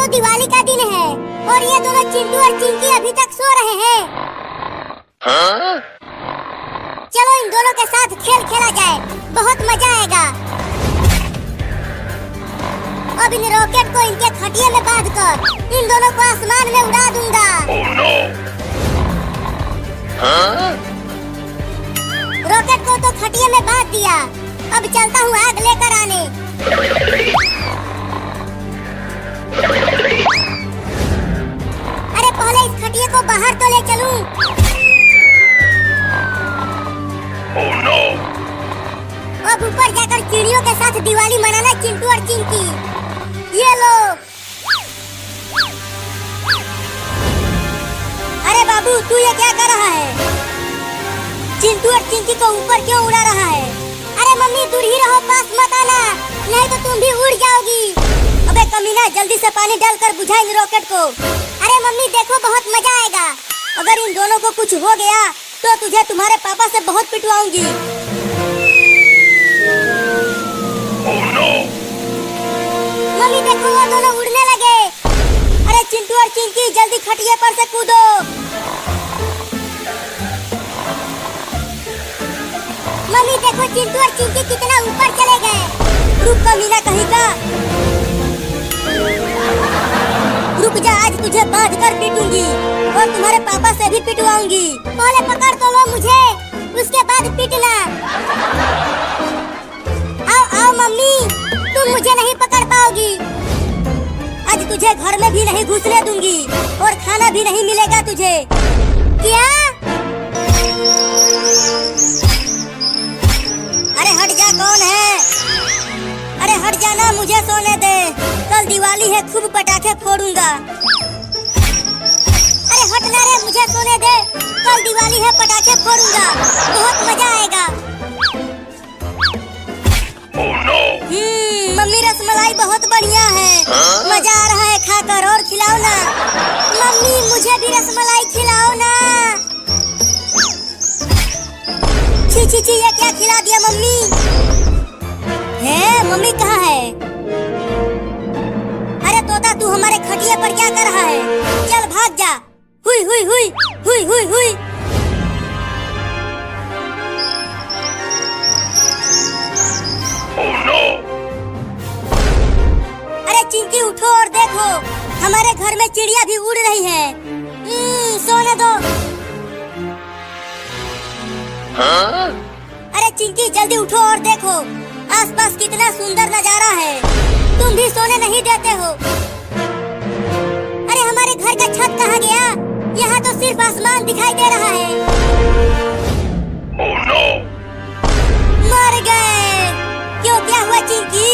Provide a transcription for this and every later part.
तो दिवाली का दिन है और ये दोनों चिंटू और चिंकी अभी तक सो रहे हैं। चलो इन दोनों के साथ खेल खेला जाए, बहुत मजा आएगा। अब इन रॉकेट को इनके खटिया में बांधकर इन दोनों को आसमान में उड़ा दूंगा। Oh, no. रॉकेट को तो खटिया में बांध दिया, अब चलता हूँ आग लेकर आने। अरे पहले इस खटिया को बाहर तो ले चलूं। Oh, no. अब ऊपर जाकर चिड़ियों के साथ दिवाली मनाना चिंटू और चिंकी। ये लो। अरे बाबू तू ये क्या कर रहा है? चिंटू और चिंकी को ऊपर क्यों उड़ा रहा है? अरे मम्मी दूर ही रहो, पास मत आना, नहीं तो तुम भी उड़ जाओगी। अबे कमीना जल्दी से पानी डालकर बुझा इन रॉकेट को। अरे मम्मी देखो बहुत मजा आएगा। अगर इन दोनों को कुछ हो गया तो तुझे तुम्हारे पापा से बहुत पिटवाऊंगी। Oh, no. मम्मी देखो वो दोनों उड़ने लगे। अरे चिंटू और चिंकी जल्दी खटिया पर से कूदो। मम्मी देखो चिंटू और चिंकी कितना ऊपर चले गए। रुक कमीना कहीं का, रुक जा, आज तुझे बांध कर पीटूंगी और तुम्हारे पापा से भी पिटवाऊंगी। पहले पकड़ तो लो मुझे, उसके बाद पीटना। आओ आओ मम्मी, तुम मुझे नहीं पकड़ पाओगी। आज तुझे घर में भी नहीं घुसने दूंगी और खाना भी नहीं मिलेगा तुझे। क्या? अरे हट जा, कौन है? अरे हट जाना, मुझे सोने दे, कल दिवाली है, खूब पटाखे फोड़ूंगा। अरे हटना रे, मुझे सोने दे, कल दिवाली है, पटाखे फोड़ूंगा, बहुत मजा आएगा। Oh, no. मम्मी रसमलाई बहुत बढ़िया है। मजा आ रहा है खाकर, और खिलाओ ना। मम्मी मुझे भी रसमलाई खिलाओ ना। छी छी छी, ये क्या खिला दिया मम्मी? है मम्मी कहाँ है? अरे तोता तू हमारे खटिया पर क्या कर रहा है? चल भाग जा। हुई हुई हुई हुई हुई हुई। Oh, no. अरे चिंकी उठो और देखो, हमारे घर में चिड़िया भी उड़ रही है। सोने दो। अरे चिंकी जल्दी उठो और देखो, आसपास कितना सुंदर नजारा है, तुम भी सोने नहीं देते हो। अरे हमारे घर का छत कहाँ गया? यहाँ तो सिर्फ आसमान दिखाई दे रहा है। Oh, no. मर गए। क्यों, क्या हुआ चिंकी?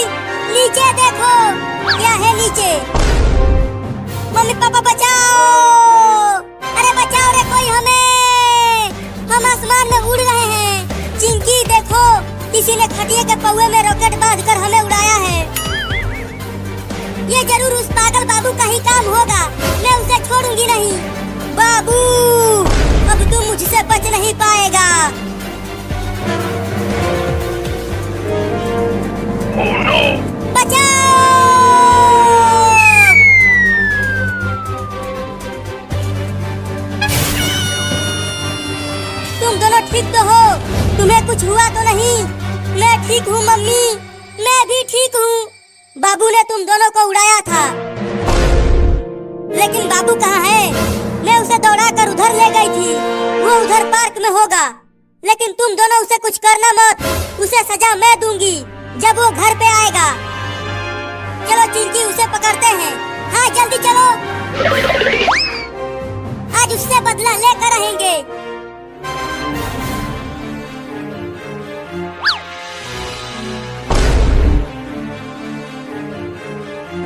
नीचे देखो, क्या है नीचे? मम्मी पापा बचाओ, अरे बचाओ रे कोई हमें, हम आसमान में उड़ रहे हैं। चिंकी देखो, किसी ने खटिया के पौवे में रॉकेट बांधकर हमें उड़ाया है। ये जरूर उस पागल बाबू का ही काम होगा, मैं उसे छोड़ूंगी नहीं। बाबू अब तू मुझसे बच नहीं पाएगा। Oh, no. बचाओ! तुम दोनों ठीक तो हो? तुम्हें कुछ हुआ तो नहीं? मैं ठीक हूँ मम्मी, मैं भी ठीक हूँ। बाबू ने तुम दोनों को उड़ाया था, लेकिन बाबू कहाँ है? मैं उसे दौड़ा कर उधर ले गई थी, वो उधर पार्क में होगा। लेकिन तुम दोनों उसे कुछ करना मत, उसे सजा मैं दूंगी जब वो घर पे आएगा। चलो चिंकी उसे पकड़ते हैं। हाँ जल्दी चलो, आज उससे बदला लेकर रहेंगे।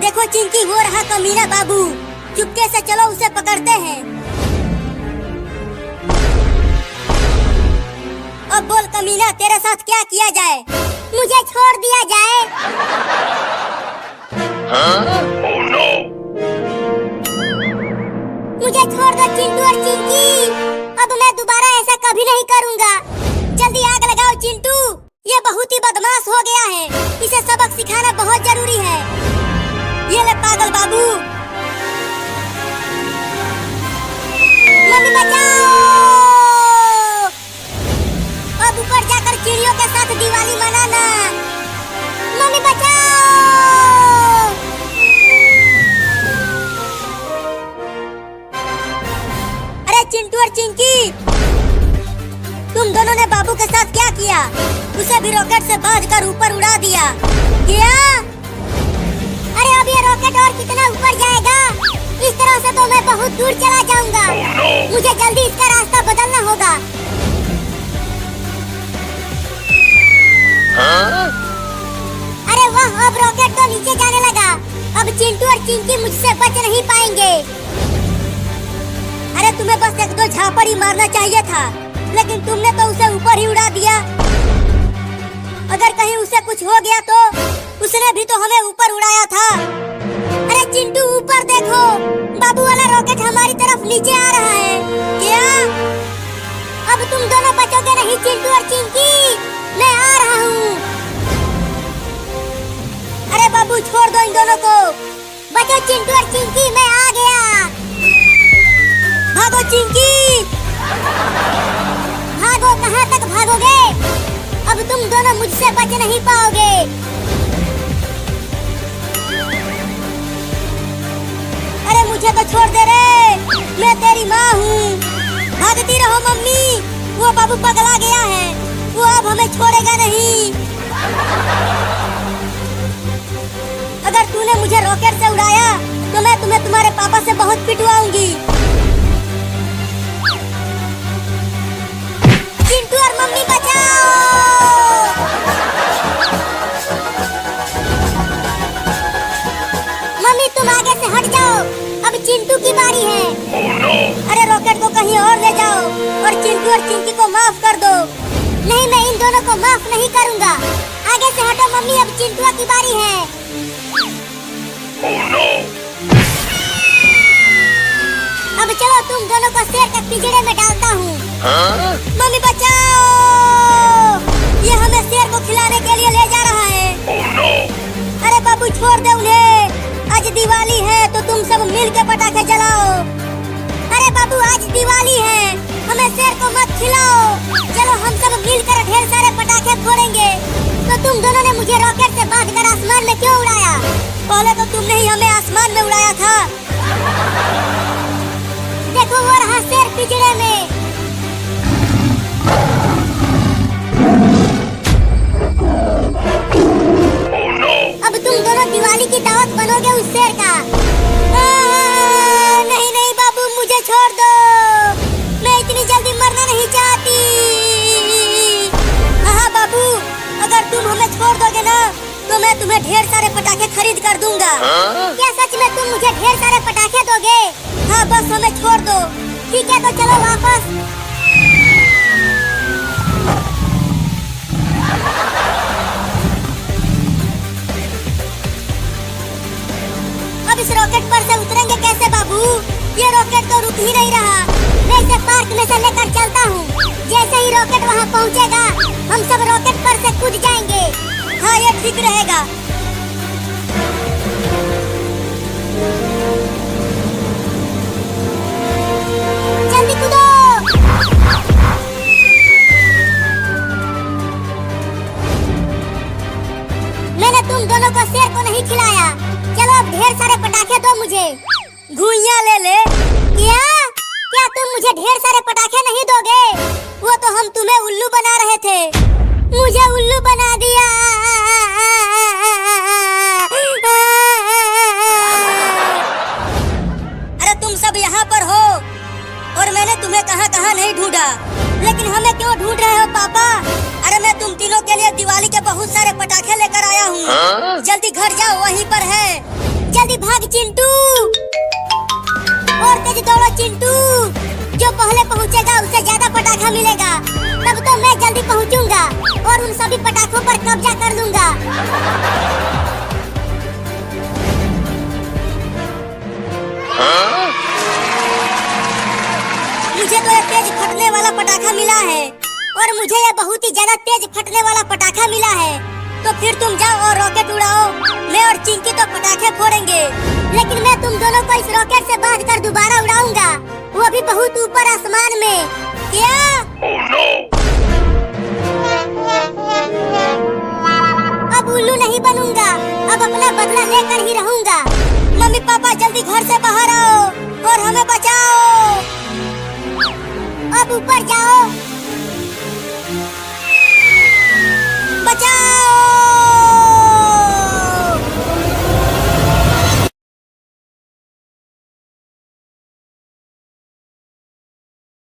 देखो चिंकी, वो रहा कमीना बाबू, चुपके से चलो उसे पकड़ते हैं। अब बोल कमीना, तेरे साथ क्या किया जाए? मुझे छोड़ दिया जाए। Oh, no. मुझे छोड़ दो चिंटू और चिंकी, अब मैं दोबारा ऐसा कभी नहीं करूँगा। जल्दी आग लगाओ चिंटू, ये बहुत ही बदमाश हो गया है, इसे सबक सिखाना बहुत जरूरी है। ये ले पागल बाबू, बचाओ। अब ऊपर जाकर चिड़ियों के साथ दिवाली मनाना। मम्मी बचाओ। अरे चिंटू और चिंकी, तुम दोनों ने बाबू के साथ क्या किया? उसे भी रॉकेट से बांधकर ऊपर उड़ा दिया क्या? अरे अब ये रॉकेट और कितना ऊपर जाएगा? इस तरह से तो मैं बहुत दूर चला जाऊंगा। Oh no! मुझे जल्दी इसका रास्ता बदलना होगा। Huh? अरे वाह, अब रॉकेट तो नीचे जाने लगा। अब चिंटू और चिंकी मुझसे बच नहीं पाएंगे। अरे तुम्हें बस एक दो झापड़ ही मारना चाहिए था, लेकिन तुमने तो उसे ऊपर ही उड़ा दिया। अगर कहीं उसे कुछ हो गया तो उसने भी तो हमें ऊपर उड़ाया था। अरे चिंटू ऊपर देखो, बाबू वाला रॉकेट हमारी तरफ नीचे आ रहा है क्या? अब तुम दोनों बचोगे नहीं चिंटू और चिंकी, मैं आ रहा हूँ। अरे बाबू छोड़ दो इन दोनों को। बचो चिंटू और चिंकी, मैं आ गया। भागो चिंकी, भागो। कहाँ तक भागोगे? अब तुम दोनों मुझसे बच नहीं पाओगे। अरे मुझे तो छोड़ दे रे, मैं तेरी माँ हूँ। भागती रहो मम्मी, वो बाबू पगला गया है, वो अब हमें छोड़ेगा नहीं। अगर तूने मुझे रॉकेट से उड़ाया तो मैं तुम्हें तुम्हारे पापा से बहुत पिटवाऊंगी। चिंटू और मम्मी बचाओ। मम्मी तुम आगे से हट जाओ, अब चिंटू की बारी है। Oh no! अरे रॉकेट को कहीं और ले जाओ और चिंटू और चिंकी को माफ कर दो। नहीं, मैं इन दोनों को माफ नहीं करूंगा। आगे से हटो मम्मी, अब चिंटू की बारी है। Oh no! अब चलो तुम दोनों को शेर के पिंजरे में डालता हूँ। Huh? मम्मी बचाओ, ये हमें शेर को खिलाने के लिए ले जा रहा है। Oh no! अरे बाबू छोड़ दे उन्हें, आज दिवाली है तो तुम सब मिल के पटाखे जलाओ। अरे बाबू आज दिवाली है, हमें शेर को मत खिलाओ। चलो हम सब मिलकर ढेर सारे पटाखे फोड़ेंगे। तो तुम दोनों ने मुझे रॉकेट से बांधकर आसमान में क्यों उड़ाया? पहले तो तुमने ही हमें आसमान में उड़ाया था। देखो वो रहा शेर पिंजरे में। Oh no! अब तुम दोनों दिवाली की दावत बनोगे उस शेर का। नहीं नहीं बाबू, मुझे छोड़ दो, मैं इतनी जल्दी मरना नहीं चाहती। हाँ बाबू, अगर तुम हमें छोड़ दोगे ना तो मैं तुम्हें ढेर सारे पटाखे खरीद कर दूंगा। Huh? क्या सच में तुम मुझे ढेर सारे पटाखे दोगे? हाँ बस हमें छोड़ दो। ठीक है तो चलो वापस। अब इस रॉकेट पर से उतरेंगे कैसे बाबू? ये रॉकेट तो रुक ही नहीं रहा। मैं इसे पार्क में से लेकर चलता हूँ। जैसे ही रॉकेट वहाँ पहुँचेगा हम सब रॉकेट पर से कूद जाएंगे। हाँ ये ठीक रहेगा। जल्दी कूदो। मैंने तुम दोनों को शेर को नहीं खिलाया। चलो अब ढेर सारे पटाखे दो मुझे। घुइयां ले ले। क्या क्या तुम मुझे ढेर सारे पटाखे नहीं दोगे? वो तो हम तुम्हें उल्लू बना रहे थे। मुझे उल्लू बना दिया। अरे तुम सब यहाँ पर हो और मैंने तुम्हें कहाँ कहाँ नहीं ढूंढा, लेकिन हमें क्यों ढूंढ रहे हो पापा? अरे मैं तुम तीनों के लिए दिवाली के बहुत सारे पटाखे लेकर आया हूँ। हाँ? जल्दी घर जाओ, वहीं पर है। जल्दी भाग चिंटू, और तेज दौड़ो चिंटू। जो पहले पहुँचेगा उसे ज्यादा पटाखा मिलेगा। तब तो मैं जल्दी पहुँचूंगा और उन सभी पटाखों पर कब्जा कर लूंगा। Huh? मुझे तो ये तेज फटने वाला पटाखा मिला है और मुझे ये बहुत ही ज्यादा तेज फटने वाला पटाखा मिला है। तो फिर तुम जाओ और रॉकेट उड़ाओ। मैं और चिंकी तो पटाखे फोड़ेंगे, लेकिन मैं तुम दोनों को इस रॉकेट से बांधकर दोबारा उड़ाऊंगा वो भी बहुत ऊपर आसमान में। क्या? Oh no! अब उल्लू नहीं बनूंगा, अब अपना बदला लेकर ही रहूंगा। मम्मी पापा जल्दी घर से बाहर आओ और हमें बचाओ। अब ऊपर जाओ